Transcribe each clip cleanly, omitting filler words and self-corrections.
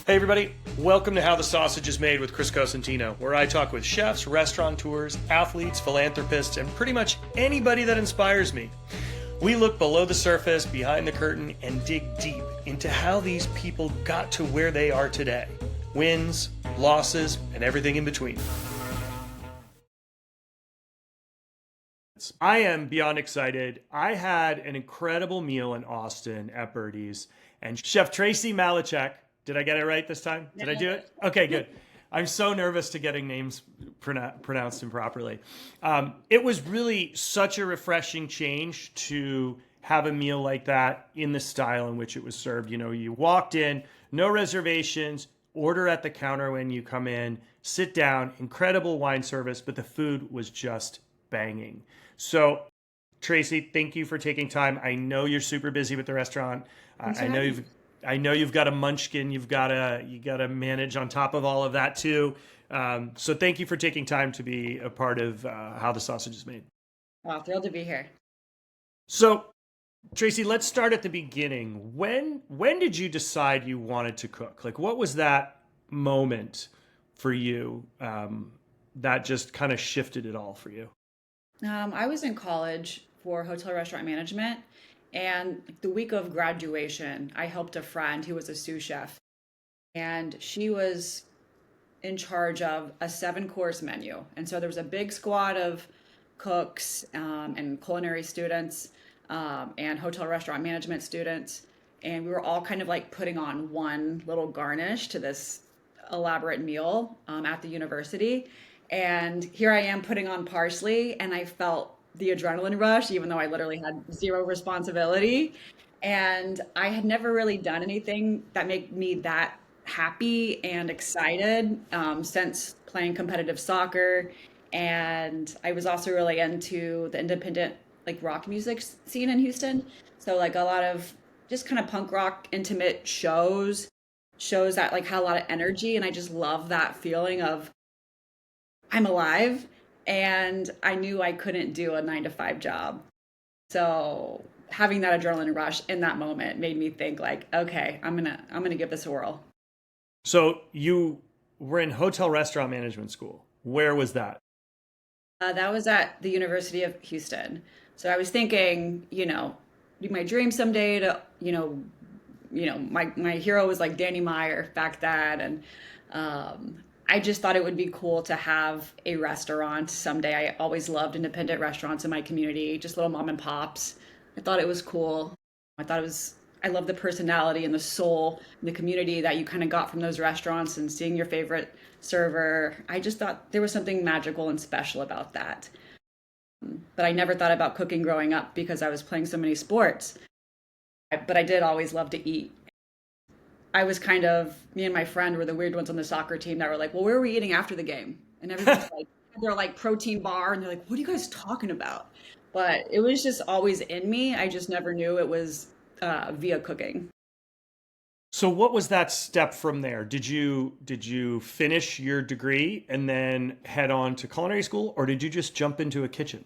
Hey everybody, welcome to How the Sausage is Made with Chris Cosentino, where I talk with chefs, restaurateurs, athletes, philanthropists, and pretty much anybody that inspires me. We look below the surface, behind the curtain, and dig deep into how these people got to where they are today. Wins, losses, and everything in between. I am beyond excited. I had an incredible meal in Austin at Birdie's, and Chef Tracy Malechek, did I get it right this time? Did I do it? Okay, good. I'm so nervous to getting names pronounced improperly. It was really such a refreshing change to have a meal like that in the style in which it was served. You know, you walked in, no reservations, order at the counter when you come in, sit down, incredible wine service, but the food was just banging. So, Tracy, thank you for taking time. I know you're super busy with the restaurant. I know you've got a munchkin. You gotta manage on top of all of that too. So thank you for taking time to be a part of how the sausage is made. Wow, thrilled to be here. So, Tracy, let's start at the beginning. When did you decide you wanted to cook? Like, what was that moment for you that just kind of shifted it all for you? I was in college for hotel restaurant management, and the week of graduation, I helped a friend who was a sous chef, and she was in charge of a seven-course menu. And so there was a big squad of cooks and culinary students and hotel restaurant management students, and we were all kind of like putting on one little garnish to this elaborate meal at the university. And here I am putting on parsley, and I felt the adrenaline rush, even though I literally had zero responsibility. And I had never really done anything that made me that happy and excited since playing competitive soccer. And I was also really into the independent like rock music scene in Houston. So like a lot of just kind of punk rock intimate shows that like had a lot of energy, and I just love that feeling of I'm alive, and I knew I couldn't do a 9 to 5 job. So having that adrenaline rush in that moment made me think like, okay, I'm gonna give this a whirl. So you were in hotel restaurant management school. Where was that? That was at the University of Houston. So I was thinking, my dream someday to, my hero was like Danny Meyer back then, and I just thought it would be cool to have a restaurant someday. I always loved independent restaurants in my community, just little mom and pops. I thought it was cool. I love the personality and the soul and the community that you kind of got from those restaurants and seeing your favorite server. I just thought there was something magical and special about that. But I never thought about cooking growing up because I was playing so many sports. But I did always love to eat. I was kind of, me and my friend were the weird ones on the soccer team that were like, well, where are we eating after the game? And everyone's like, they're like protein bar. And they're like, what are you guys talking about? But it was just always in me. I just never knew it was via cooking. So what was that step from there? Did you finish your degree and then head on to culinary school, or did you just jump into a kitchen?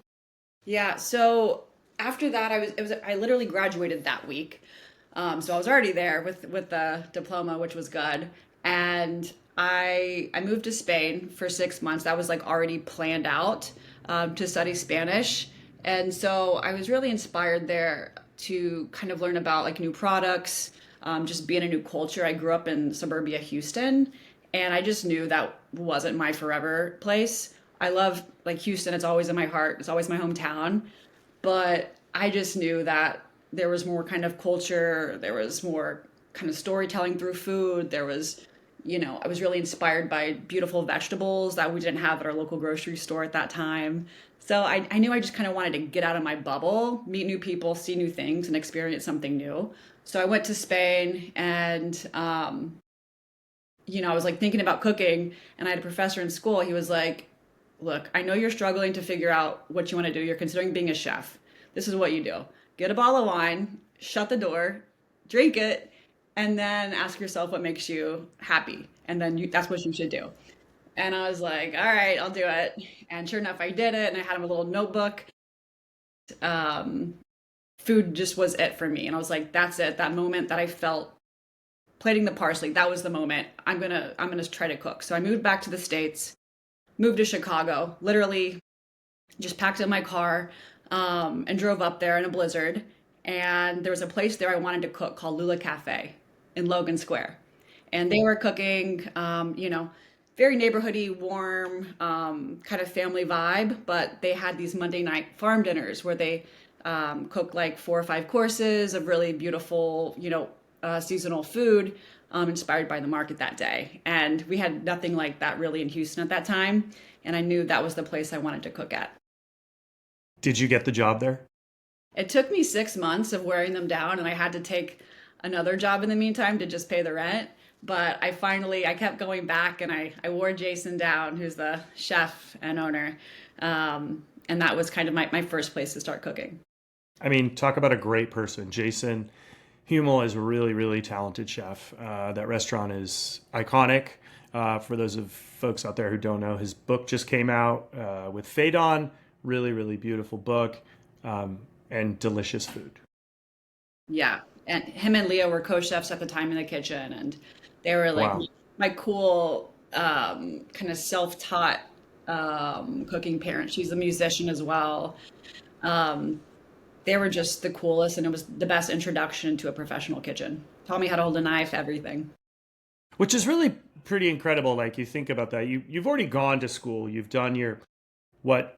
Yeah. So after that, I literally graduated that week. So I was already there with the diploma, which was good. And I moved to Spain for 6 months. That was like already planned out to study Spanish. And so I was really inspired there to kind of learn about like new products, just be in a new culture. I grew up in suburbia Houston, and I just knew that wasn't my forever place. I love like Houston. It's always in my heart. It's always my hometown. But I just knew that there was more kind of culture, there was more kind of storytelling through food. I was really inspired by beautiful vegetables that we didn't have at our local grocery store at that time. So I knew I just kind of wanted to get out of my bubble, meet new people, see new things, and experience something new. So I went to Spain, and I was like thinking about cooking, and I had a professor in school. He was like, look, I know you're struggling to figure out what you want to do. You're considering being a chef. This is what you do: get a bottle of wine, shut the door, drink it, and then ask yourself what makes you happy. And then that's what you should do. And I was like, all right, I'll do it. And sure enough, I did it. And I had a little notebook. Um, Food just was it for me. And I was like, that's it. That moment that I felt plating the parsley. That was the moment. I'm gonna try to cook. So I moved back to the States, moved to Chicago, literally just packed in my car, and drove up there in a blizzard. And there was a place there I wanted to cook called Lula Cafe in Logan Square. And they were cooking, very neighborhoody, warm, kind of family vibe. But they had these Monday night farm dinners where they cook like 4 or 5 courses of really beautiful, seasonal food, inspired by the market that day. And we had nothing like that really in Houston at that time. And I knew that was the place I wanted to cook at. Did you get the job there? It took me 6 months of wearing them down, and I had to take another job in the meantime to just pay the rent. But I kept going back, and I wore Jason down, who's the chef and owner. And that was kind of my first place to start cooking. I mean, talk about a great person. Jason Hummel is a really, really talented chef. That restaurant is iconic. For those of folks out there who don't know, his book just came out with Phaedon. Really, really beautiful book, and delicious food. Yeah. And him and Leah were co-chefs at the time in the kitchen, and they were like Wow. my cool, kind of self-taught cooking parents. She's a musician as well. Um, they were just the coolest, and it was the best introduction to a professional kitchen. Taught me how to hold a knife, everything. Which is really pretty incredible. Like, you think about that. You've already gone to school. You've done what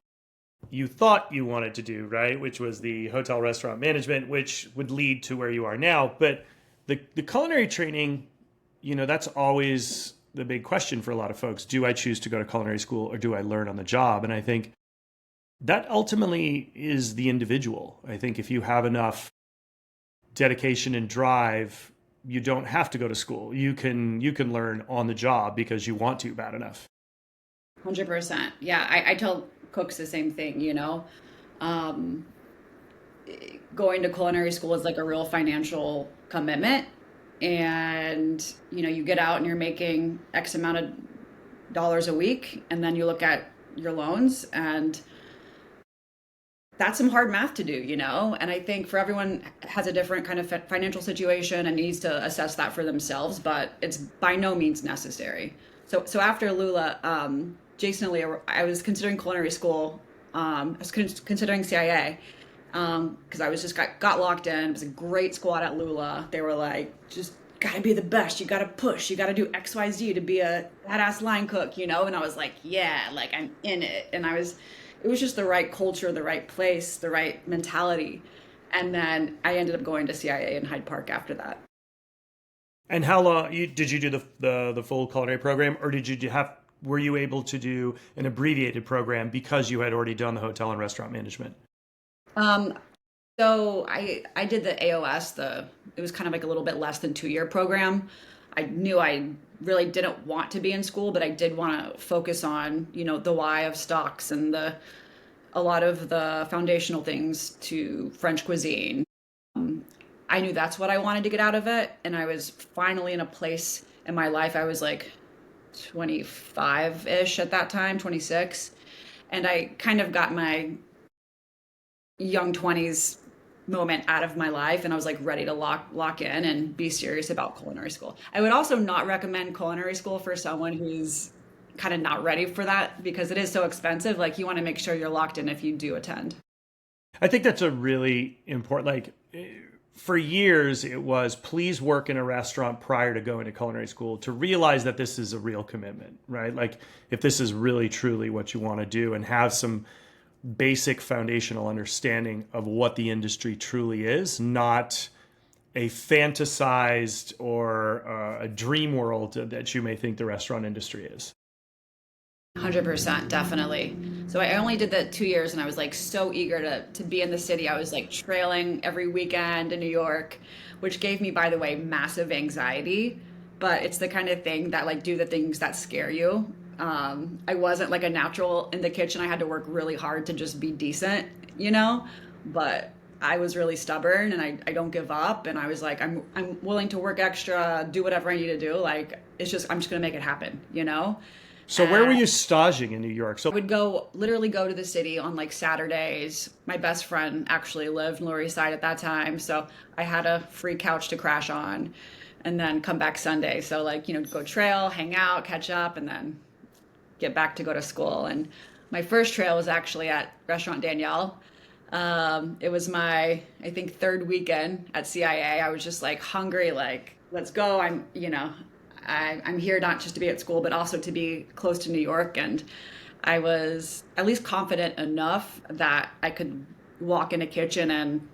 you thought you wanted to do, right? Which was the hotel restaurant management, which would lead to where you are now. But the culinary training, that's always the big question for a lot of folks. Do I choose to go to culinary school, or do I learn on the job? And I think that ultimately is the individual. I think if you have enough dedication and drive, you don't have to go to school. You can learn on the job because you want to bad enough. 100%. Yeah, I tell cooks the same thing. Um, Going to culinary school is like a real financial commitment. And, you get out and you're making X amount of dollars a week, and then you look at your loans, and that's some hard math to do. And I think for everyone has a different kind of financial situation and needs to assess that for themselves, but it's by no means necessary. So after Lula, Jason and Leah, I was considering culinary school. I was considering CIA, because I was just got locked in. It was a great squad at Lula. They were like, just gotta be the best. You gotta push. You gotta do X, Y, Z to be a badass line cook, And I was like, yeah, like I'm in it. And it was just the right culture, the right place, the right mentality. And then I ended up going to CIA in Hyde Park after that. And how long did you do the full culinary program, or were you able to do an abbreviated program because you had already done the hotel and restaurant management? Um, so I did the AOS. It was kind of like a little bit less than 2-year program. I knew I really didn't want to be in school, but I did want to focus on, the why of stocks and a lot of the foundational things to French cuisine. I knew that's what I wanted to get out of it. And I was finally in a place in my life. I was like 25-ish at that time, 26. And I kind of got my young 20s moment out of my life, and I was like ready to lock in and be serious about culinary school. I would also not recommend culinary school for someone who's kind of not ready for that, because it is so expensive. Like, you want to make sure you're locked in if you do attend. I think that's a really important, like, for years it was, please work in a restaurant prior to going to culinary school, to realize that this is a real commitment, right? Like, if this is really truly what you want to do, and have some basic foundational understanding of what the industry truly is, not a fantasized or a dream world that you may think the restaurant industry is. 100%, definitely. So I only did that 2 years, and I was like so eager to be in the city. I was like trailing every weekend in New York, which gave me, by the way, massive anxiety. But it's the kind of thing that, like, do the things that scare you. I wasn't like a natural in the kitchen. I had to work really hard to just be decent, but I was really stubborn, and I don't give up. And I was like, I'm willing to work extra, do whatever I need to do. Like, I'm just going to make it happen, So where were you staging in New York? I would literally go to the city on like Saturdays. My best friend actually lived in Lower East Side at that time, so I had a free couch to crash on. and then come back Sunday. So like, go trail, hang out, catch up, and then get back to go to school. And my first trail was actually at Restaurant Danielle. It was my, I think, third weekend at CIA. I was just like hungry, like, let's go. I'm here not just to be at school, but also to be close to New York. And I was at least confident enough that I could walk in a kitchen and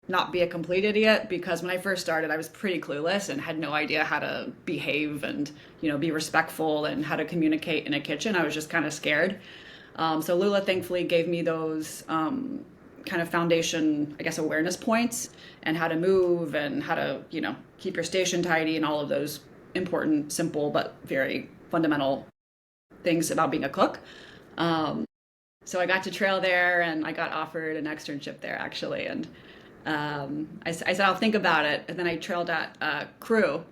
not be a complete idiot, because when I first started, I was pretty clueless and had no idea how to behave and, be respectful and how to communicate in a kitchen. I was just kind of scared. So Lula thankfully gave me those kind of foundation, I guess, awareness points, and how to move and how to, keep your station tidy and all of those important, simple, but very fundamental things about being a cook. So I got to trail there, and I got offered an externship there actually. And I said, I'll think about it. And then I trailed at CRU,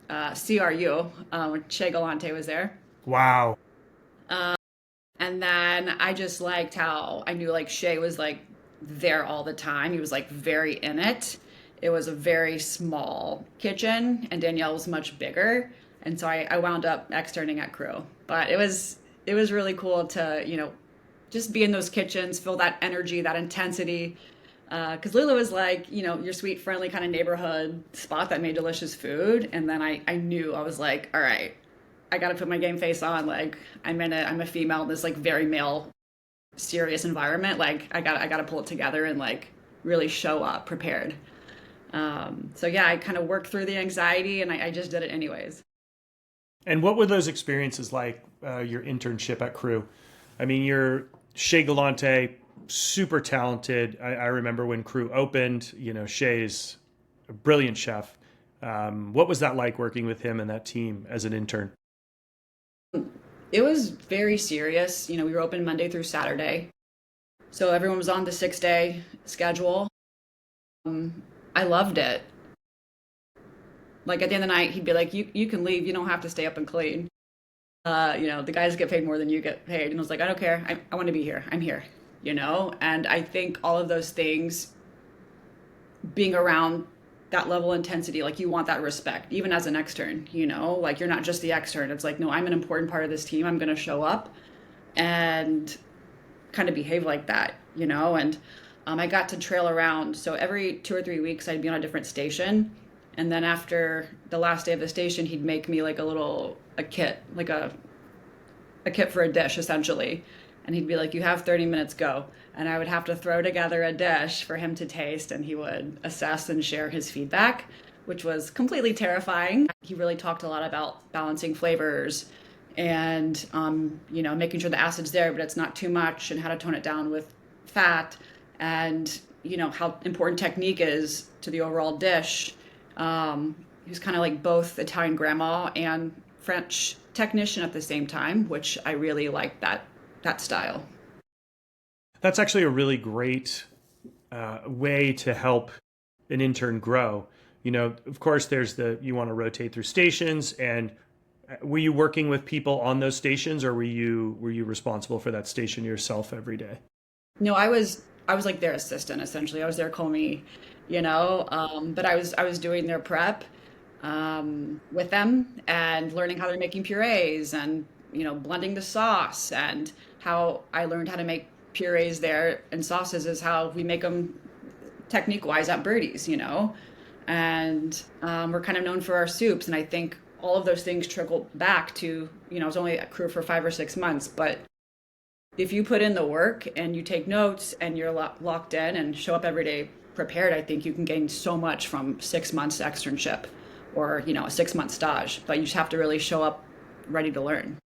CRU, when Shea Galante was there. Wow. And then I just liked how I knew like Shea was like there all the time. He was like very in it. It was a very small kitchen, and Danielle was much bigger. And so I wound up externing at CRU. But it was really cool to, just be in those kitchens, feel that energy, that intensity. Because Lula was like, your sweet, friendly kind of neighborhood spot that made delicious food. And then I knew, I was like, all right, I got to put my game face on. Like, I'm a female in this like very male, serious environment. Like, I got to pull it together and like really show up prepared. So yeah, I kind of worked through the anxiety, and I just did it anyways. And what were those experiences like, your internship at CRU? I mean, you're Shea Galante, super talented. I remember when CRU opened, Shea's a brilliant chef. What was that like working with him and that team as an intern? It was very serious. We were open Monday through Saturday. So everyone was on the 6-day schedule. I loved it. Like at the end of the night, he'd be like, you can leave. You don't have to stay up and clean. The guys get paid more than you get paid. And I was like, I don't care. I want to be here. I'm here, And I think all of those things, being around that level of intensity, like you want that respect, even as an extern, like you're not just the extern. It's like, no, I'm an important part of this team. I'm going to show up and kind of behave like that, and I got to trail around. So every 2 or 3 weeks, I'd be on a different station. And then after the last day of the station, he'd make me like a kit, like a kit for a dish, essentially. And he'd be like, you have 30 minutes, go. And I would have to throw together a dish for him to taste, and he would assess and share his feedback, which was completely terrifying. He really talked a lot about balancing flavors and, making sure the acid's there, but it's not too much, and how to tone it down with fat, and, how important technique is to the overall dish. He was kind of like both Italian grandma and French technician at the same time, which I really liked that style. That's actually a really great way to help an intern grow. Of course, you want to rotate through stations. And were you working with people on those stations, or were you responsible for that station yourself every day? No, I was like their assistant, essentially. I was their commis, but I was doing their prep with them and learning how they're making purees and, blending the sauce, and how I learned how to make purees there and sauces is how we make them technique-wise at Birdie's, and we're kind of known for our soups. And I think all of those things trickle back to, I was only at CRU for 5 or 6 months, but if you put in the work and you take notes and you're locked in and show up every day prepared, I think you can gain so much from 6 months externship or, a 6-month stage, but you just have to really show up ready to learn.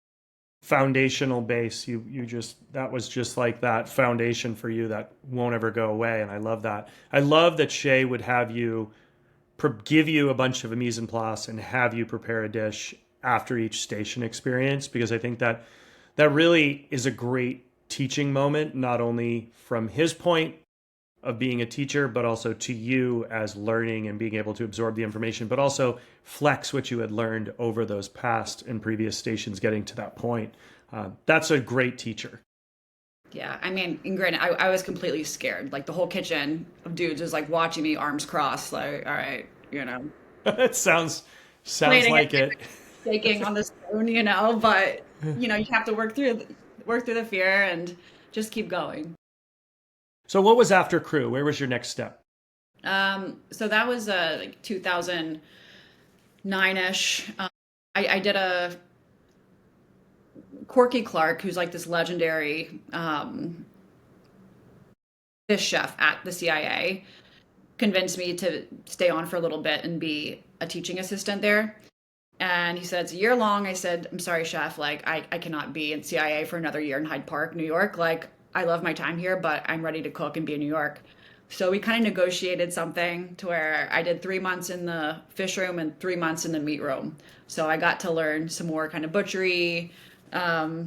Foundational base. That was just like that foundation for you that won't ever go away. And I love that. I love that Shea would have you give you a bunch of mise en place and have you prepare a dish after each station experience, because I think that really is a great teaching moment, not only from his point of being a teacher, but also to you as learning and being able to absorb the information, but also flex what you had learned over those past and previous stations getting to that point. That's a great teacher. Yeah, I mean, and granted, I was completely scared. Like the whole kitchen of dudes was like watching me, arms crossed, like, all right, It sounds Plating like it, it. shaking on the spoon, but you have to work through the fear and just keep going. So what was after crew? Where was your next step? So that was like 2009-ish. I did a Corky Clark, who's like this legendary fish chef at the CIA, convinced me to stay on for a little bit and be a teaching assistant there. And he said, it's a year long. I said, I'm sorry, chef. Like, I cannot be in CIA for another year in Hyde Park, New York. Like, I love my time here, but I'm ready to cook and be in New York. So we kind of negotiated something to where I did 3 months in the fish room and 3 months in the meat room. So I got to learn some more kind of butchery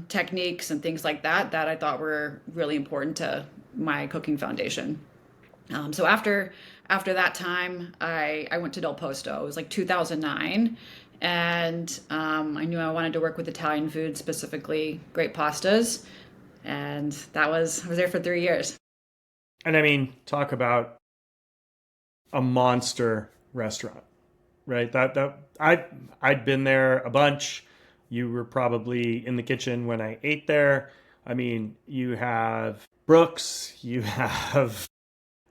techniques and things like that I thought were really important to my cooking foundation. So after that time, I went to Del Posto. It was like 2009, and I knew I wanted to work with Italian food, specifically great pastas, and I was there for 3 years. And I mean, talk about a monster restaurant, right? I'd been there a bunch. You were probably in the kitchen when I ate there. I mean, you have Brooks, you have,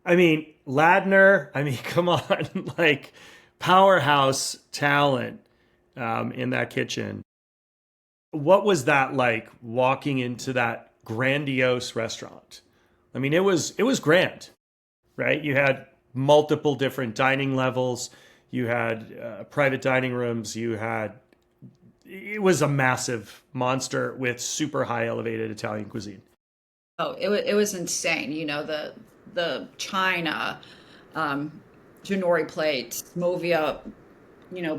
I mean, Ladner. I mean, come on, like powerhouse talent in that kitchen. What was that like walking into that grandiose restaurant? I mean, it was grand, right? You had multiple different dining levels. You had private dining rooms. It was a massive monster with super high elevated Italian cuisine. Oh, it was insane. The china, Janori plates, Movia,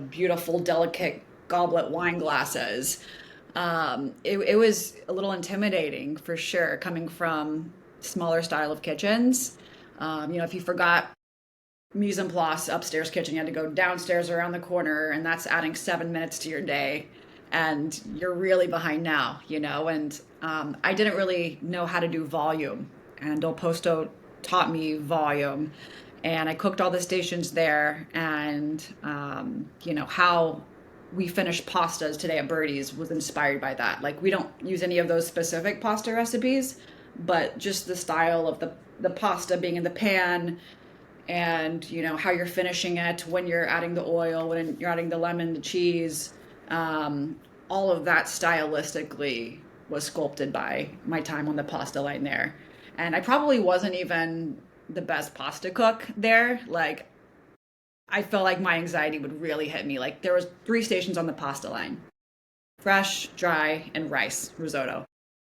beautiful, delicate goblet wine glasses. It was a little intimidating for sure, coming from smaller style of kitchens. If you forgot mise en place upstairs kitchen, you had to go downstairs around the corner, and that's adding 7 minutes to your day. And you're really behind now, and I didn't really know how to do volume. And Del Posto taught me volume. And I cooked all the stations there. And, how we finished pastas today at Birdie's was inspired by that. Like, we don't use any of those specific pasta recipes, but just the style of the pasta being in the pan, and how you're finishing it, when you're adding the oil, when you're adding the lemon, the cheese, all of that stylistically was sculpted by my time on the pasta line there. And I probably wasn't even the best pasta cook there. Like, I felt like my anxiety would really hit me. Like, there was 3 stations on the pasta line: fresh, dry, and rice risotto.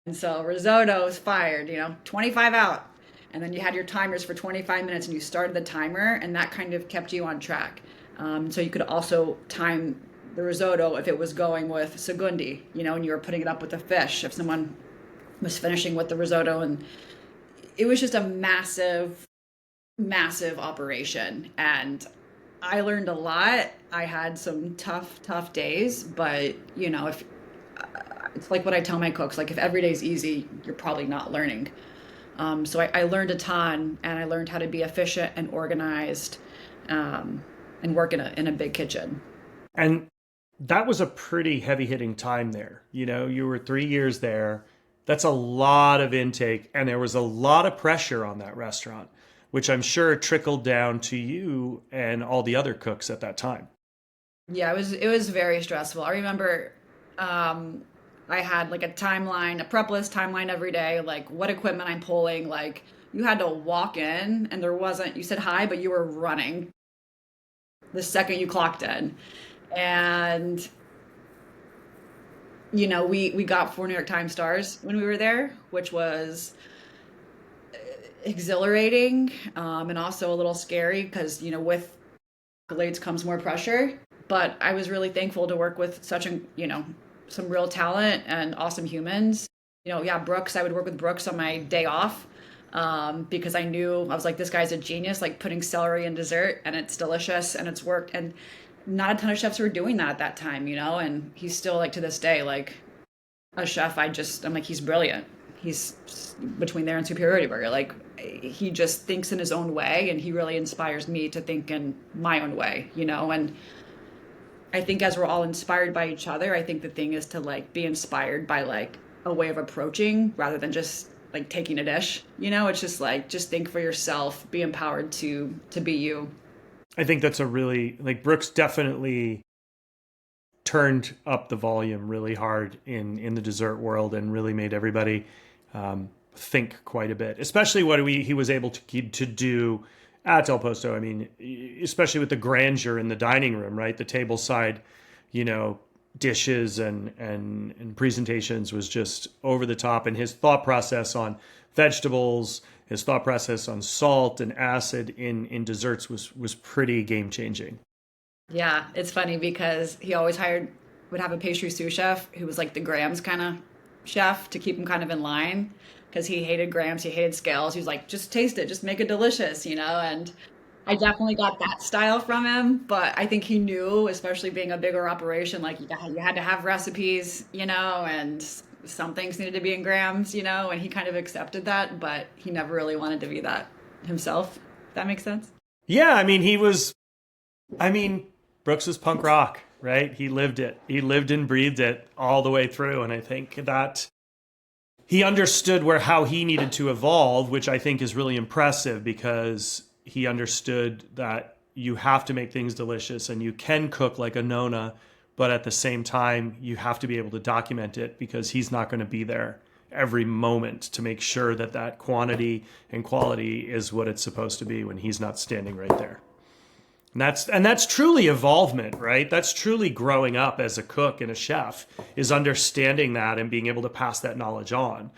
And so risotto is fired, 25 out. And then you had your timers for 25 minutes, and you started the timer, and that kind of kept you on track. So you could also time the risotto if it was going with segundi, and you were putting it up with the fish, if someone was finishing with the risotto. And it was just a massive, massive operation. And I learned a lot. I had some tough days, but if it's like what I tell my cooks, like, if every day's easy, you're probably not learning. So I learned a ton, and I learned how to be efficient and organized, and work in a big kitchen. And that was a pretty heavy hitting time there. You were 3 years there. That's a lot of intake, and there was a lot of pressure on that restaurant, which I'm sure trickled down to you and all the other cooks at that time. Yeah, it was very stressful. I remember I had like a timeline, a prep list timeline every day, like what equipment I'm pulling. Like, you had to walk in, and you said hi, but you were running the second you clocked in. And we got 4 New York Times stars when we were there, which was exhilarating, and also a little scary because with accolades comes more pressure. But I was really thankful to work with some real talent and awesome humans. Brooks, I would work with Brooks on my day off, because I knew, I was like, this guy's a genius, like putting celery in dessert, and it's delicious and it's worked. And not a ton of chefs were doing that at that time, and he's still, like, to this day, like, a chef. I'm like, he's brilliant. he's between there and Superiority Burger. Like, he just thinks in his own way, and he really inspires me to think in my own way, you know? And I think as we're all inspired by each other, I think the thing is to like be inspired by like a way of approaching rather than just like taking a dish, you know? It's just like, just think for yourself, be empowered to be you. I think that's a really, like, Brooks definitely turned up the volume really hard in the dessert world and really made everybody think quite a bit, especially what he was able to do at El Posto. I mean, especially with the grandeur in the dining room, right? The table side, you know, dishes and presentations was just over the top. And his thought process on vegetables, his thought process on salt and acid in desserts was pretty game changing. Yeah, it's funny because he always would have a pastry sous chef who was like the grams kind of chef to keep him kind of in line, because he hated grams, he hated scales. He was like, just taste it, just make it delicious, you know? And I definitely got that style from him, but I think he knew, especially being a bigger operation, like you had to have recipes, you know, and some things needed to be in grams, you know, and he kind of accepted that, but he never really wanted to be that himself. If that makes sense? Yeah, I mean, Brooks was punk rock, right? He lived it. He lived and breathed it all the way through. And I think that he understood how he needed to evolve, which I think is really impressive, because he understood that you have to make things delicious and you can cook like a Nona, but at the same time, you have to be able to document it, because he's not going to be there every moment to make sure that that quantity and quality is what it's supposed to be when he's not standing right there. And that's truly evolvement, right? That's truly growing up as a cook and a chef, is understanding that and being able to pass that knowledge on.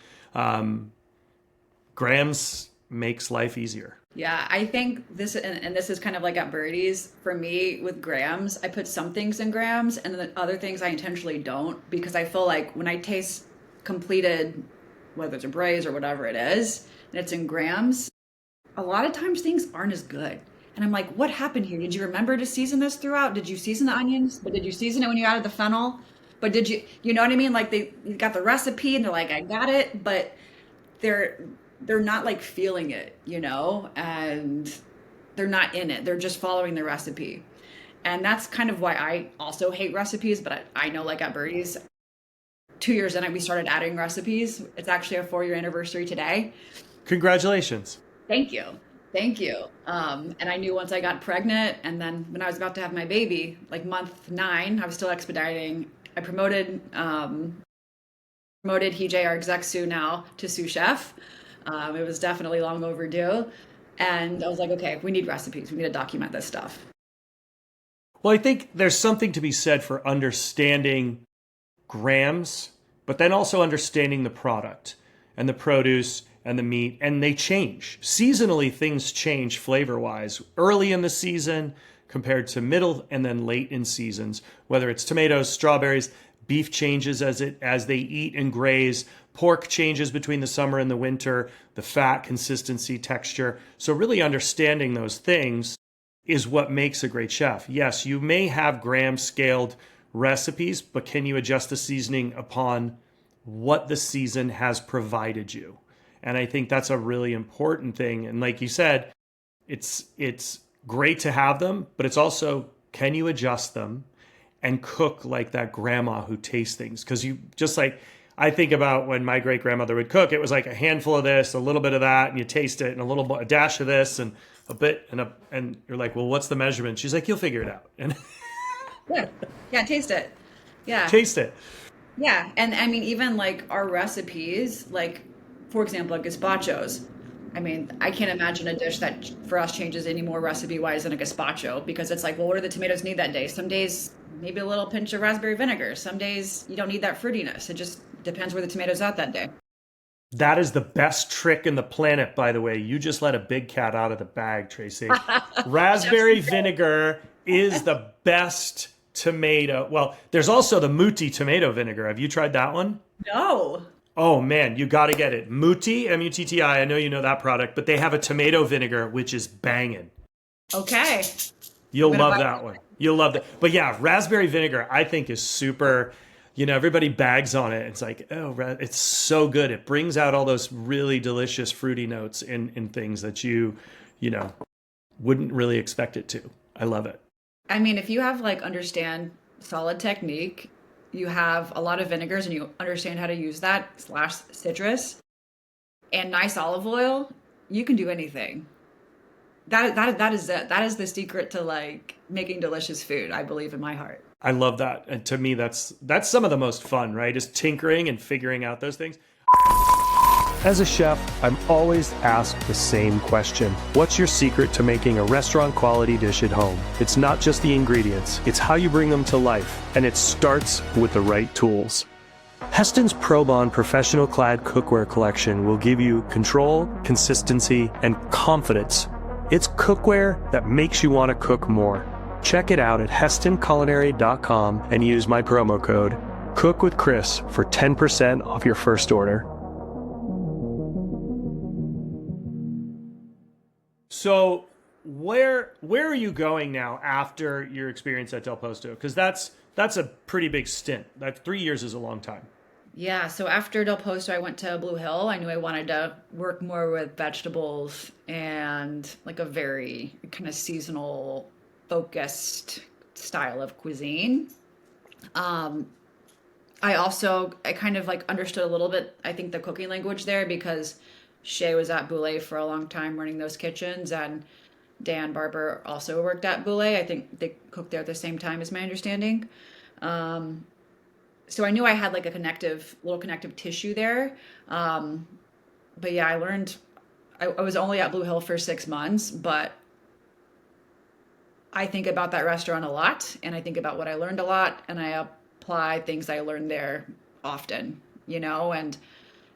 Grams makes life easier. Yeah, I think this, and this is kind of like at Birdie's, for me with grams, I put some things in grams and then other things I intentionally don't, because I feel like when I taste completed, whether it's a braise or whatever it is, and it's in grams, a lot of times things aren't as good. And I'm like, what happened here? Did you remember to season this throughout? Did you season the onions? But did you season it when you added the fennel? But did you know what I mean? Like they got the recipe and they're like, I got it, but they're not like feeling it, you know, and they're not in it. They're just following the recipe. And that's kind of why I also hate recipes, but I know, like at Birdie's, 2 years in, we started adding recipes. It's actually a 4-year anniversary today. Congratulations. Thank you. Thank you. And I knew once I got pregnant, and then when I was about to have my baby, like month 9, I was still expediting. I promoted Hije, our exec sous now, to sous chef. It was definitely long overdue. And I was like, okay, we need recipes. We need to document this stuff. Well, I think there's something to be said for understanding grams, but then also understanding the product and the produce and the meat, and they change. Seasonally, things change flavor-wise. Early in the season compared to middle and then late in seasons, whether it's tomatoes, strawberries, beef changes as they eat and graze, pork changes between the summer and the winter, the fat consistency, texture. So really understanding those things is what makes a great chef. Yes, you may have gram scaled recipes, but can you adjust the seasoning upon what the season has provided you? And I think that's a really important thing. And like you said, it's great to have them, but it's also, can you adjust them and cook like that grandma who tastes things? Because you just like, I think about when my great grandmother would cook, it was like a handful of this, a little bit of that, and you taste it, and a dash of this, and a bit, and you're like, well, what's the measurement? She's like, you'll figure it out. And yeah, taste it. Yeah, taste it. Yeah, and I mean, even like our recipes, like for example, like gazpachos. I mean, I can't imagine a dish that for us changes any more recipe-wise than a gazpacho, because it's like, well, what do the tomatoes need that day? Some days, maybe a little pinch of raspberry vinegar. Some days, you don't need that fruitiness. It just depends where the tomato's at that day. That is the best trick in the planet, by the way. You just let a big cat out of the bag, Tracy. Raspberry vinegar is the best tomato. Well, there's also the Muti tomato vinegar. Have you tried that one? No. Oh man, you got to get it. Muti, M-U-T-T-I. I know you know that product, but they have a tomato vinegar, which is banging. Okay. You'll love that one. You'll love that. But yeah, raspberry vinegar, I think, is super. everybody bags on it. It's like, oh, it's so good. It brings out all those really delicious fruity notes in things that you know, wouldn't really expect it to. I love it. I mean, if you have like understand solid technique, you have a lot of vinegars and you understand how to use that slash citrus and nice olive oil, you can do anything. That is it. That is the secret to like making delicious food, I believe in my heart. I love that. And to me, that's some of the most fun, right? Is tinkering and figuring out those things. As a chef, I'm always asked the same question. What's your secret to making a restaurant quality dish at home? It's not just the ingredients, it's how you bring them to life. And it starts with the right tools. Heston's Probon Professional Clad Cookware Collection will give you control, consistency, and confidence. It's cookware that makes you want to cook more. Check it out at hestonculinary.com and use my promo code COOKWITHCHRIS for 10% off your first order. So where are you going now after your experience at Del Posto? Because that's a pretty big stint. That 3 years is a long time. Yeah, so after Del Posto, I went to Blue Hill. I knew I wanted to work more with vegetables and like a very kind of seasonal focused style of cuisine. I kind of like understood a little bit, I think, the cooking language there because Shay was at Boulay for a long time running those kitchens, and Dan Barber also worked at Boulay. I think they cooked there at the same time, is my understanding. So I knew I had like a little connective tissue there. But yeah, I was only at Blue Hill for 6 months, but I think about that restaurant a lot, and I think about what I learned a lot, and I apply things I learned there often, and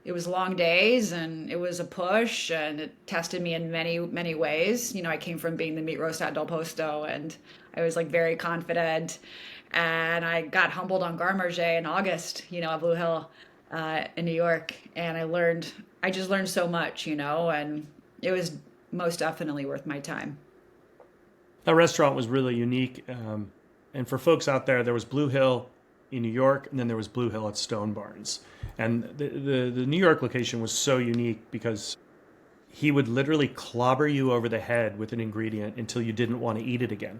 it was long days and it was a push and it tested me in many, many ways. I came from being the meat roast at Del Posto and I was like very confident, and I got humbled on Garde Manger in August, at Blue Hill, in New York. And I just learned so much, and it was most definitely worth my time. That restaurant was really unique. And for folks out there was Blue Hill in New York, and then there was Blue Hill at Stone Barns. And the New York location was so unique because he would literally clobber you over the head with an ingredient until you didn't want to eat it again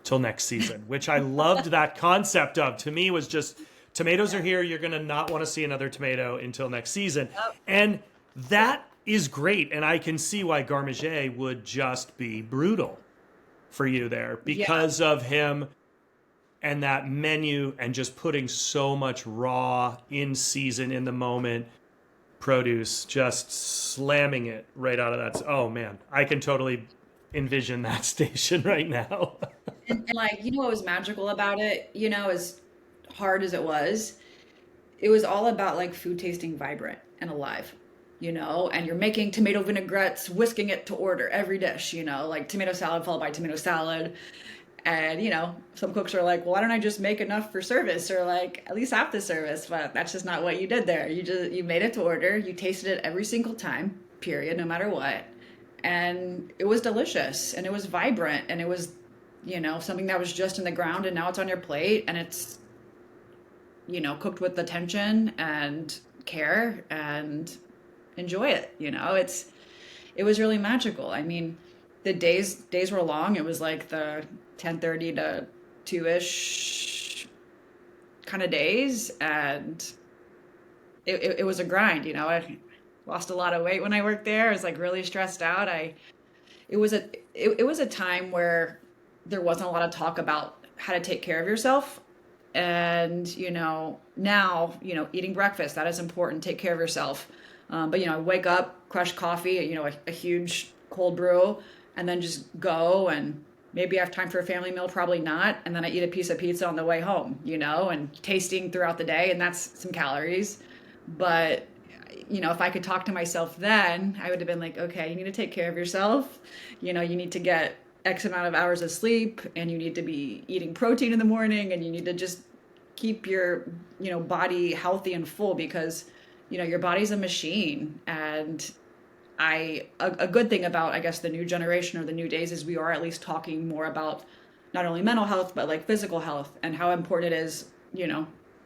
till next season, which I loved that concept of. To me, was just tomatoes are here. You're going to not want to see another tomato until next season. Yep. And that is great. And I can see why Garde Manger would just be brutal for you there because of him and that menu and just putting so much raw, in season, in the moment produce, just slamming it right out of that. Oh man, I can totally envision that station right now. and like, what was magical about it, as hard as it was all about like food tasting vibrant and alive, and you're making tomato vinaigrettes, whisking it to order every dish, like tomato salad followed by tomato salad. And, some cooks are like, well, why don't I just make enough for service or like at least half the service? But that's just not what you did there. You made it to order. You tasted it every single time, period, no matter what. And it was delicious and it was vibrant and it was, something that was just in the ground and now it's on your plate and it's, cooked with attention and care and enjoy it. It was really magical. I mean, the days were long. It was like the 10:30 to 2-ish kind of days, and it was a grind. I lost a lot of weight when I worked there. I was like really stressed out. It was a time where there wasn't a lot of talk about how to take care of yourself, and now eating breakfast, that is important. Take care of yourself. But I wake up, crush coffee, a huge cold brew, and then just go, and maybe I have time for a family meal, probably not. And then I eat a piece of pizza on the way home, and tasting throughout the day, and that's some calories. But, if I could talk to myself then, I would have been like, okay, you need to take care of yourself. You need to get X amount of hours of sleep, and you need to be eating protein in the morning, and you need to just keep your, body healthy and full because, your body's a machine. And a good thing about, I guess, the new generation or the new days is we are at least talking more about not only mental health, but like physical health and how important it is,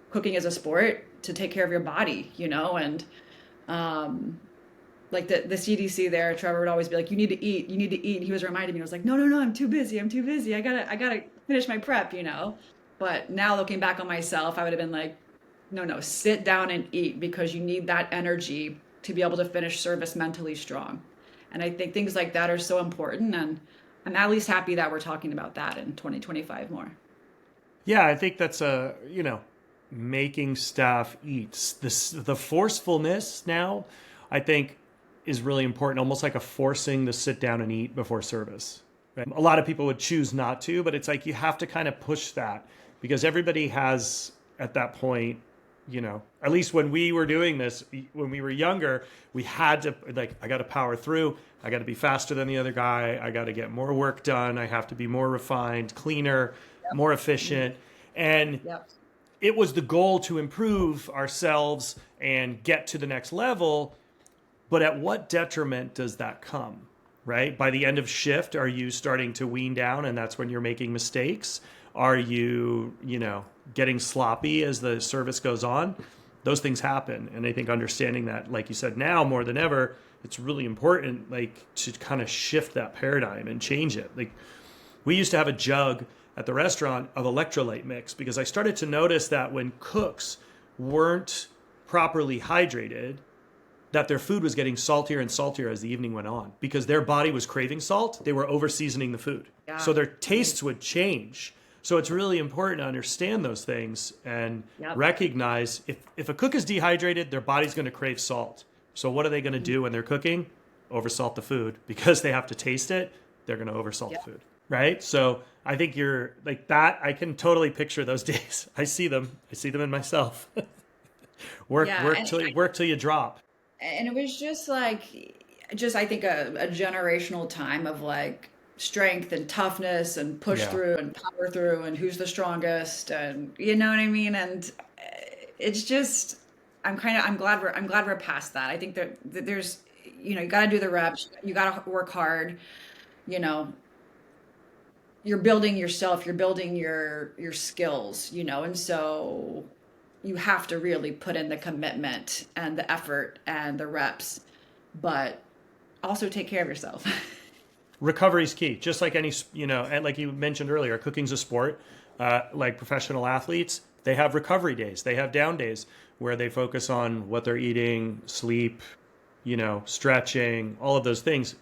cooking as a sport to take care of your body, and like the CDC there, Trevor would always be like, you need to eat, you need to eat. And he was reminding me, I was like, no, no, no, I'm too busy. I'm too busy. I gotta finish my prep. But now looking back on myself, I would have been like, no, no, sit down and eat because you need that energy to be able to finish service mentally strong. And I think things like that are so important. And I'm at least happy that we're talking about that in 2025 more. Yeah, I think that's making staff eat. The forcefulness now, I think, is really important, almost like a forcing to sit down and eat before service. Right? A lot of people would choose not to, but it's like you have to kind of push that because everybody has at that point, at least when we were doing this, when we were younger, we had to, like, I got to power through. I got to be faster than the other guy. I got to get more work done. I have to be more refined, cleaner, more efficient. And it was the goal to improve ourselves and get to the next level. But at what detriment does that come, right? By the end of shift, are you starting to wean down and that's when you're making mistakes? Are you, getting sloppy as the service goes on? Those things happen. And I think understanding that, like you said, now more than ever, it's really important, like, to kind of shift that paradigm and change it. Like, we used to have a jug at the restaurant of electrolyte mix because I started to notice that when cooks weren't properly hydrated, that their food was getting saltier and saltier as the evening went on because their body was craving salt. They were over seasoning the food. Yeah. So their tastes would change. So it's really important to understand those things and recognize if a cook is dehydrated, their body's going to crave salt. So what are they going to do when they're cooking? Oversalt the food because they have to taste it. They're going to oversalt the food. Right? So I think you're like that. I can totally picture those days. I see them in myself. work till you drop. And it was just like, I think a generational time of like strength and toughness and push through and power through and who's the strongest and you know what I mean. And it's just, I'm glad we're past that. I think that there's, you got to do the reps, you got to work hard, you're building yourself, you're building your skills, and so you have to really put in the commitment and the effort and the reps, but also take care of yourself. Recovery is key. Just like any, and like you mentioned earlier, cooking's a sport. Like professional athletes, they have recovery days. They have down days where they focus on what they're eating, sleep, stretching, all of those things.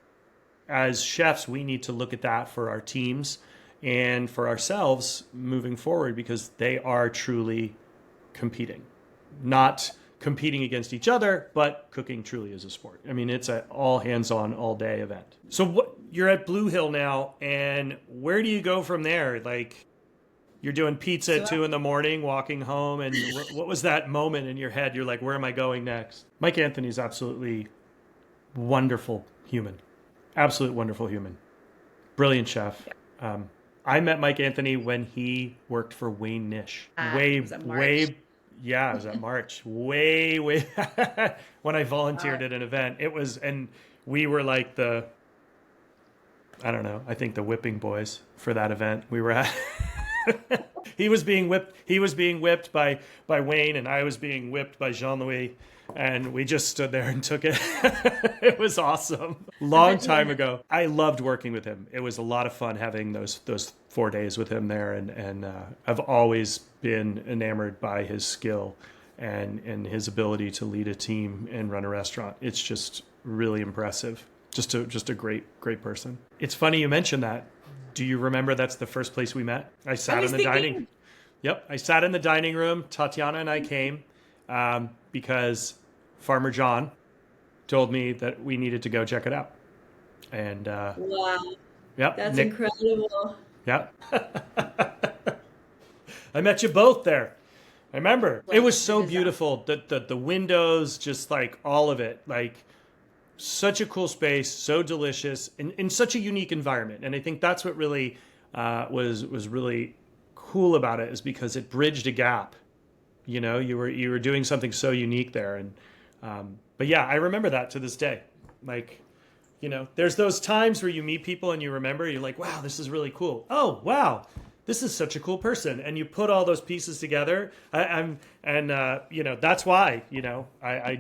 As chefs, we need to look at that for our teams and for ourselves moving forward because they are truly competing, not competing against each other, but cooking truly is a sport. I mean, it's an all hands on all day event. So you're at Blue Hill now, and where do you go from there? Like, you're doing pizza at 2 a.m, walking home, and what was that moment in your head? You're like, where am I going next? Mike Anthony's absolutely wonderful human, absolute wonderful human, brilliant chef. I met Mike Anthony when he worked for Wayne Nish. Yeah, it was at March. Way when I volunteered at an event. It was, and we were like I think the whipping boys for that event. We were at he was being whipped by Wayne, and I was being whipped by Jean-Louis, and we just stood there and took it. It was awesome. Long time ago. I loved working with him. It was a lot of fun having those 4 days with him there, and I've always been enamored by his skill and his ability to lead a team and run a restaurant. It's just really impressive. Just a great person. It's funny you mentioned that. Do you remember that's the first place we met? I sat in the dining. Yep, I sat in the dining room. Tatiana and I came because Farmer John told me that we needed to go check it out. And wow, yep, that's incredible. Yeah. I met you both there. I remember. It was so beautiful. The windows, just like all of it. Like, such a cool space, so delicious, in such a unique environment. And I think that's what really was really cool about it, is because it bridged a gap. You were doing something so unique there. And but yeah, I remember that to this day. Like, there's those times where you meet people and you remember, you're like, wow, this is really cool. Oh, wow, this is such a cool person. And you put all those pieces together. That's why, I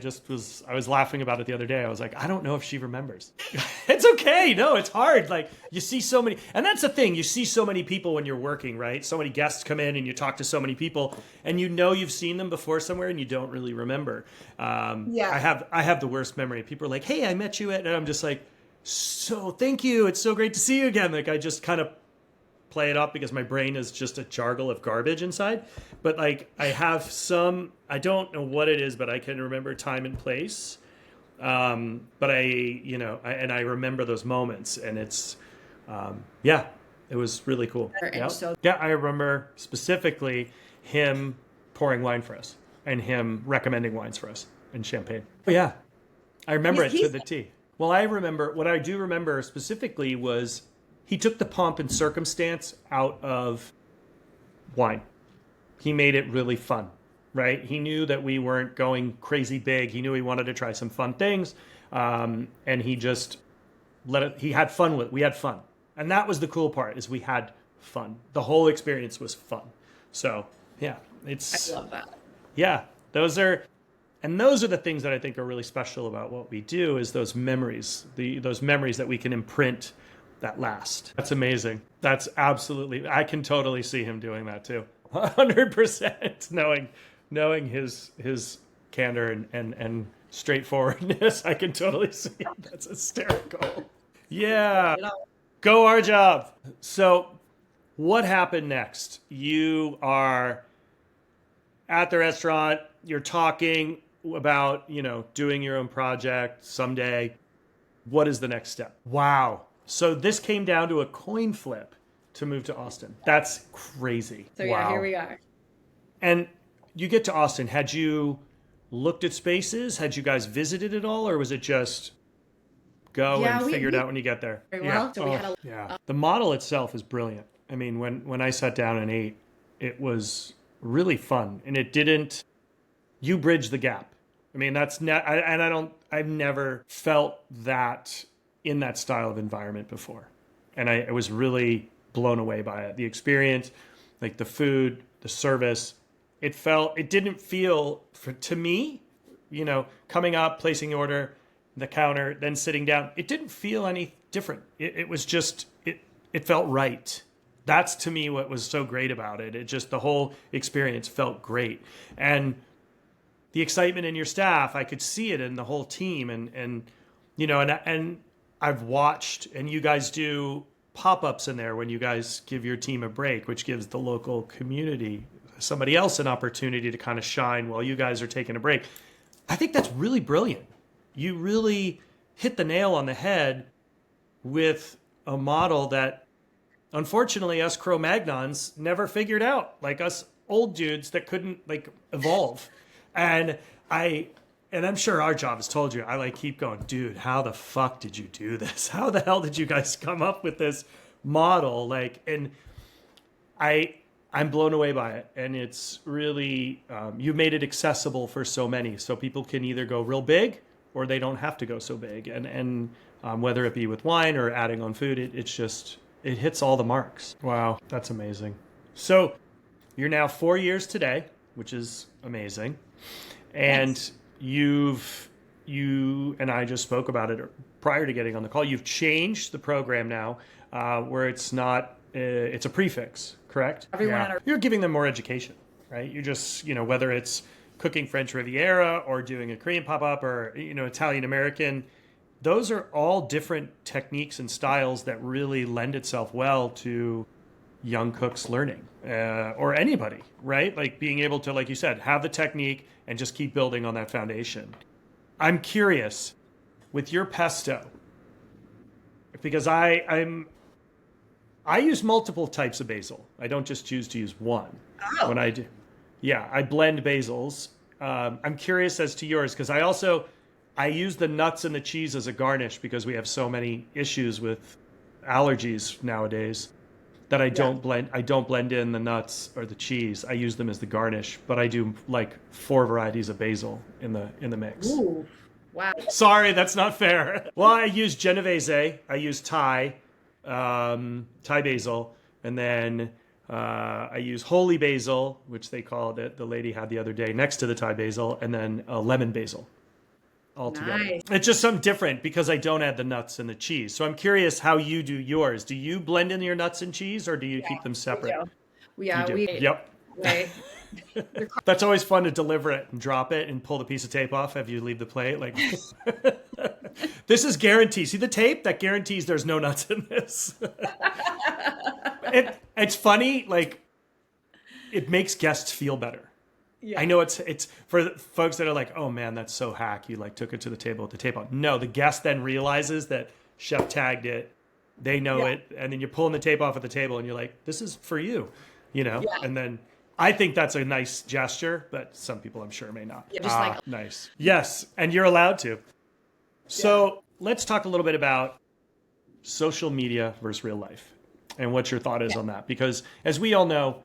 was laughing about it the other day. I was like, I don't know if she remembers. It's okay. No, it's hard. Like you see so many, and that's the thing. You see so many people when you're working, right? So many guests come in and you talk to so many people and you've seen them before somewhere and you don't really remember. I have the worst memory. People are like, hey, I met you at, and I'm just like, so thank you. It's so great to see you again. Like I just kind of play it up because my brain is just a jargle of garbage inside. But like I don't know what it is, but I can remember time and place. But I remember those moments, and it's, it was really cool. I remember specifically him pouring wine for us and him recommending wines for us and champagne. Oh, yeah. I remember it to the T. Well, what I do remember specifically was he took the pomp and circumstance out of wine. He made it really fun, right? He knew that we weren't going crazy big. He knew he wanted to try some fun things. And he just we had fun. And that was the cool part, is we had fun. The whole experience was fun. So yeah, I love that. Yeah, those are the things that I think are really special about what we do, is those memories, those memories that we can imprint that last. That's amazing. That's absolutely, I can totally see him doing that too. 100%. Knowing his candor and straightforwardness, I can totally see it. That's hysterical. Yeah. Go our job. So what happened next? You are at the restaurant, you're talking about, doing your own project someday. What is the next step? Wow. So this came down to a coin flip to move to Austin. That's crazy. So yeah, here we are. And you get to Austin. Had you looked at spaces? Had you guys visited at all? Or was it just go and figure it out when you get there? Very well. So we had the model itself is brilliant. I mean, when I sat down and ate, it was really fun. And you bridge the gap. I mean, I've never felt that in that style of environment before. And I was really blown away by it. The experience, like the food, the service, it didn't feel, to me, coming up, placing the order, the counter, then sitting down, it didn't feel any different. It was just, it felt right. That's to me what was so great about it. It just, the whole experience felt great. And the excitement in your staff, I could see it in the whole team. And I've watched, and you guys do pop-ups in there when you guys give your team a break, which gives the local community, somebody else, an opportunity to kind of shine while you guys are taking a break. I think that's really brilliant. You really hit the nail on the head with a model that, unfortunately, us Cro-Magnons never figured out, like us old dudes that couldn't evolve. And I'm sure our job has told you, I keep going, dude, how the fuck did you do this? How the hell did you guys come up with this model? And I'm blown away by it. And it's really, you made it accessible for so many. So people can either go real big or they don't have to go so big. And whether it be with wine or adding on food, it hits all the marks. Wow, that's amazing. So you're now 4 years today, which is amazing. And yes. You and I just spoke about it prior to getting on the call. You've changed the program now, where it's not, it's a prefix, correct? You're giving them more education, right? You're just, whether it's cooking French Riviera or doing a Korean pop-up or, Italian American, those are all different techniques and styles that really lend itself well to young cooks learning, or anybody, right? Like being able to, like you said, have the technique and just keep building on that foundation. I'm curious with your pesto, because I use multiple types of basil. I don't just choose to use one. Oh. When I do. Yeah, I blend basils. I'm curious as to yours, because I use the nuts and the cheese as a garnish because we have so many issues with allergies nowadays that I don't blend in the nuts or the cheese. I use them as the garnish, but I do 4 varieties of basil in the mix. Ooh, wow. Sorry, that's not fair. Well, I use Genovese, I use Thai basil, and then I use holy basil, which they called it. The lady had the other day next to the Thai basil, and then lemon basil all together. Nice. It's just something different because I don't add the nuts and the cheese. So I'm curious how you do yours. Do you blend in your nuts and cheese, or do you keep them separate? We do. Yeah, You do. we. Yep. Way. That's always fun to deliver it and drop it and pull the piece of tape off if you leave the plate. Like, this is guaranteed. See the tape? That guarantees there's no nuts in this. It's funny. Like, it makes guests feel better. Yeah. I know it's for the folks that are like, oh man, that's so hack. You like took it to the table with the tape on. No, the guest then realizes that chef tagged it. They know it. And then you're pulling the tape off at the table and you're like, this is for you, Yeah. And then I think that's a nice gesture, but some people I'm sure may not. Yeah, just like nice. Yes. And you're allowed to. So let's talk a little bit about social media versus real life and what your thought is on that. Because as we all know,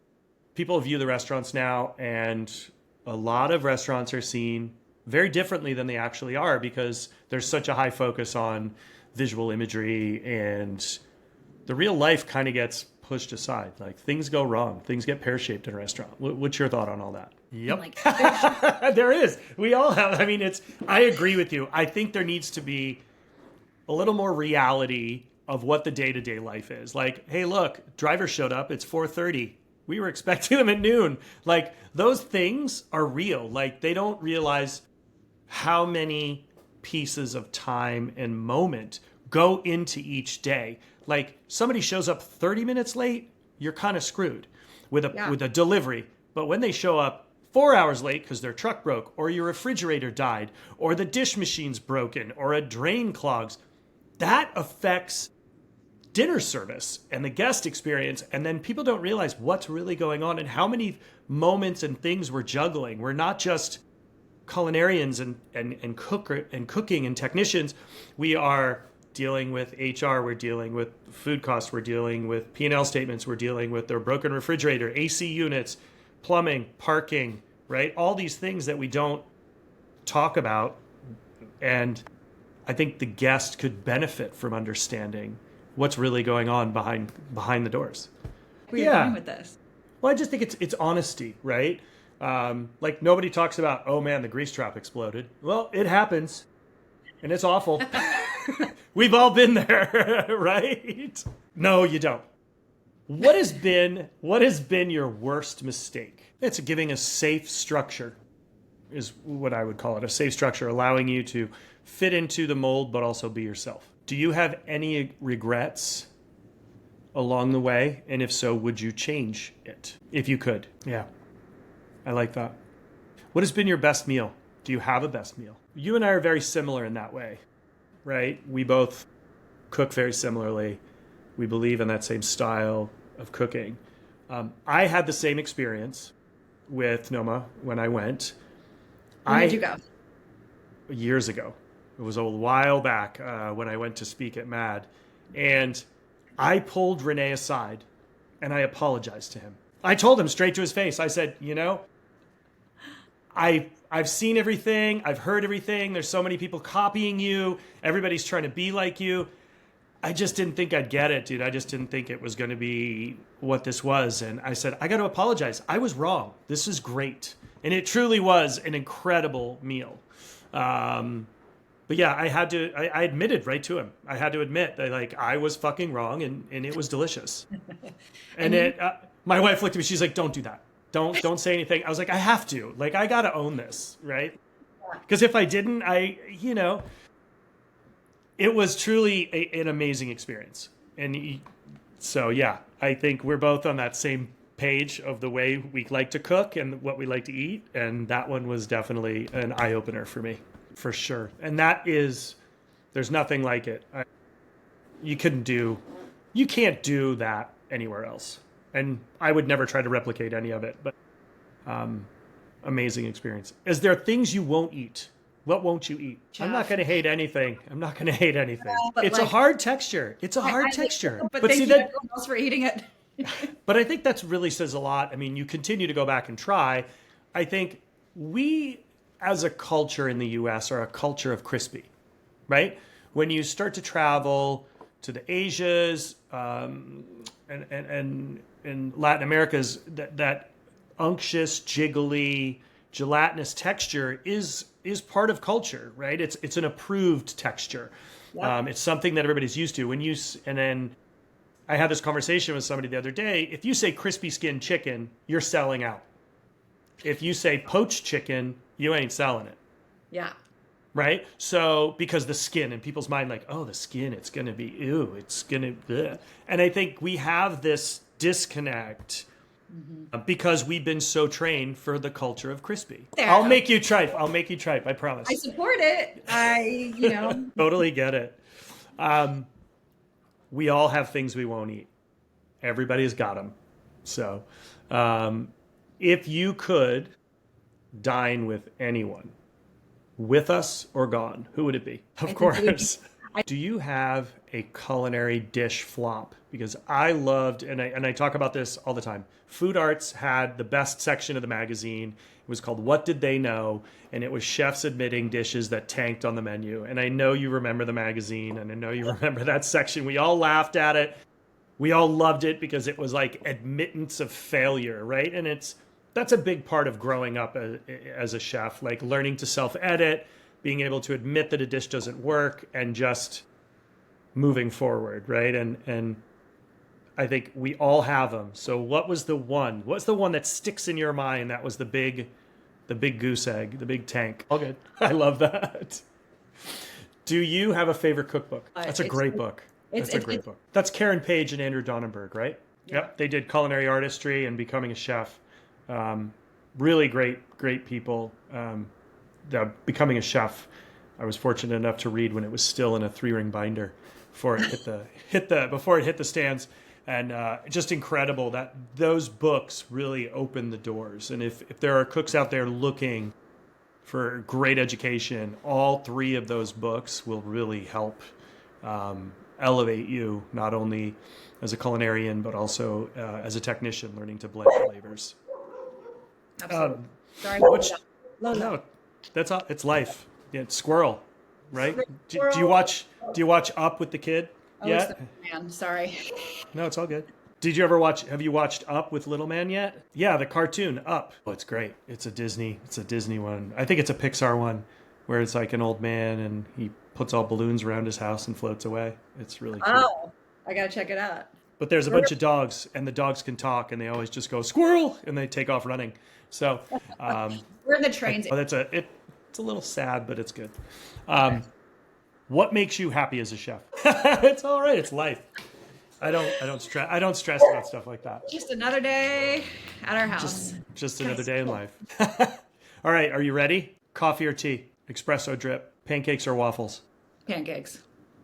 people view the restaurants now, and a lot of restaurants are seen very differently than they actually are because there's such a high focus on visual imagery, and the real life kind of gets pushed aside. Like, things go wrong. Things get pear-shaped in a restaurant. What's your thought on all that? Yep. There is. We all have. I mean, I agree with you. I think there needs to be a little more reality of what the day-to-day life is. Like, hey, look, driver showed up. It's 4:30. We were expecting them at noon. Like, those things are real. Like, they don't realize how many pieces of time and moment go into each day. Like, somebody shows up 30 minutes late, you're kind of screwed with a delivery. But when they show up 4 hours late because their truck broke, or your refrigerator died, or the dish machine's broken, or a drain clogs, that affects dinner service and the guest experience. And then people don't realize what's really going on and how many moments and things we're juggling. We're not just culinarians and cooking and technicians. We are dealing with HR, we're dealing with food costs, we're dealing with P&L statements, we're dealing with their broken refrigerator, AC units, plumbing, parking, right? All these things that we don't talk about. And I think the guest could benefit from understanding what's really going on behind the doors. Where you're going with this? Well, I just think it's honesty, right? Like, nobody talks about, oh man, the grease trap exploded. Well, it happens, and it's awful. We've all been there, right? No, you don't. What has been your worst mistake? It's giving a safe structure, is what I would call it. A safe structure, allowing you to fit into the mold, but also be yourself. Do you have any regrets along the way? And if so, would you change it if you could? Yeah, I like that. What has been your best meal? Do you have a best meal? You and I are very similar in that way, right? We both cook very similarly. We believe in that same style of cooking. I had the same experience with Noma when I went. When did you go? Years ago. It was a while back when I went to speak at MAD. And I pulled Renee aside and I apologized to him. I told him straight to his face. I said, I've seen everything. I've heard everything. There's so many people copying you. Everybody's trying to be like you. I just didn't think I'd get it, dude. I just didn't think it was going to be what this was. And I said, I got to apologize. I was wrong. This is great. And it truly was an incredible meal. But yeah, I admitted right to him. I had to admit that, I was fucking wrong, and it was delicious. And my wife looked at me. She's like, "Don't do that. Don't say anything." I was like, "I have to. I got to own this, right?" Because if I didn't, it was truly an amazing experience. And so yeah, I think we're both on that same page of the way we like to cook and what we like to eat. And that one was definitely an eye opener for me. For sure. And there's nothing like it. You can't do that anywhere else. And I would never try to replicate any of it, but amazing experience. Is there things you won't eat? What won't you eat? Chaff. I'm not going to hate anything. It's a hard texture. It's a hard texture. But thank you everyone else for eating it. But I think that really says a lot. I mean, you continue to go back and try. I think we, as a culture in the US, are a culture of crispy, right? When you start to travel to the Asias and in Latin America is that unctuous, jiggly, gelatinous texture is part of culture, right? It's an approved texture. Yep. It's something that everybody's used to. And then I had this conversation with somebody the other day. If you say crispy skin chicken, you're selling out. If you say poached chicken, you ain't selling it. Yeah. Right? So, because the skin in people's mind, like, oh, the skin, it's going to be, ew, it's going to, bleh. And I think we have this disconnect because we've been so trained for the culture of crispy. There. I'll make you tripe. I promise. I support it. Totally get it. We all have things we won't eat. Everybody's got them. So, if you could dine with anyone, with us or gone, who would it be? Of course. Do you have a culinary dish flop? Because I loved, and I talk about this all the time. Food Arts had the best section of the magazine. It was called What Did They Know? And it was chefs admitting dishes that tanked on the menu. And I know you remember the magazine, and I know you remember that section. We all laughed at it. We all loved it because it was like admittance of failure, right? And that's a big part of growing up as a chef, like learning to self-edit, being able to admit that a dish doesn't work, and just moving forward, right? And I think we all have them. So what's the one that sticks in your mind that was the big goose egg, the big tank? All good. I love that. Do you have a favorite cookbook? That's a great book. That's a great book. That's Karen Page and Andrew Donnenberg, right? Yeah. Yep. They did Culinary Artistry and Becoming a Chef. Really great people. Becoming a Chef, I was fortunate enough to read when it was still in a 3-ring binder before it hit the stands, and just incredible that those books really opened the doors. And if there are cooks out there looking for great education, all 3 of those books will really help elevate you, not only as a culinarian but also as a technician learning to blend flavors. Absolutely. Sorry. No, that's all. It's life. Yeah, it's squirrel, right? Do you watch Up with the kid yet? Man, sorry. No, it's all good. Have you watched Up with Little Man yet? Yeah, the cartoon Up. Oh, it's great. It's a Disney one. I think it's a Pixar one where it's like an old man and he puts all balloons around his house and floats away. It's really cute. Oh, I gotta check it out. But there's a bunch of dogs, and the dogs can talk, and they always just go squirrel, and they take off running. So we're in the trains. It's a little sad, but it's good. What makes you happy as a chef? It's all right. It's life. I don't stress about stuff like that. Just another day at our house. Just another day in life. All right. Are you ready? Coffee or tea? Espresso drip? Pancakes or waffles? Pancakes.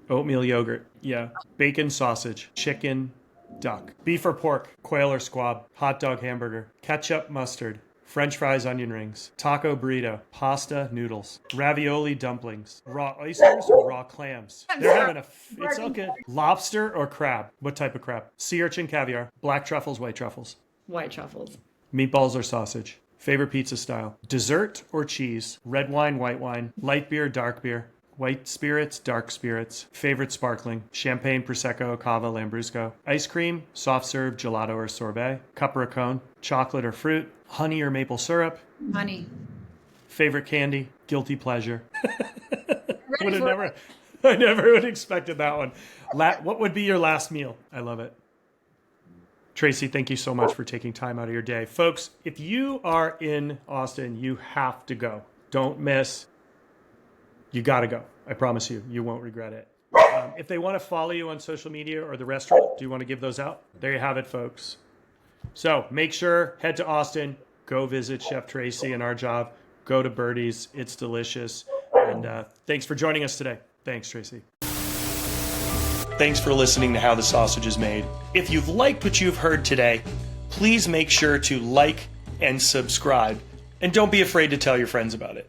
Oatmeal yogurt. Yeah. Bacon, sausage, chicken, duck. Beef or pork? Quail or squab? Hot dog, hamburger. Ketchup, mustard. French fries, onion rings. Taco burrito. Pasta, noodles. Ravioli, dumplings. Raw oysters or raw clams? It's all good. Lobster or crab? What type of crab? Sea urchin, caviar. Black truffles, white truffles. White truffles. Meatballs or sausage? Favorite pizza style? Dessert or cheese? Red wine, white wine. Light beer, dark beer. White spirits, dark spirits. Favorite sparkling? Champagne, Prosecco, Cava, Lambrusco. Ice cream, soft serve, gelato or sorbet. Cup or a cone? Chocolate or fruit? Honey or maple syrup? Honey. Favorite candy? Guilty pleasure. I never would have expected that one. What would be your last meal? I love it. Tracy, thank you so much for taking time out of your day. Folks, if you are in Austin, you have to go. Don't miss. You got to go. I promise you, you won't regret it. If they want to follow you on social media or the restaurant, do you want to give those out? There you have it, folks. So make sure, head to Austin, go visit Chef Tracy and our job. Go to Birdie's. It's delicious. And thanks for joining us today. Thanks, Tracy. Thanks for listening to How the Sausage is Made. If you've liked what you've heard today, please make sure to like and subscribe. And don't be afraid to tell your friends about it.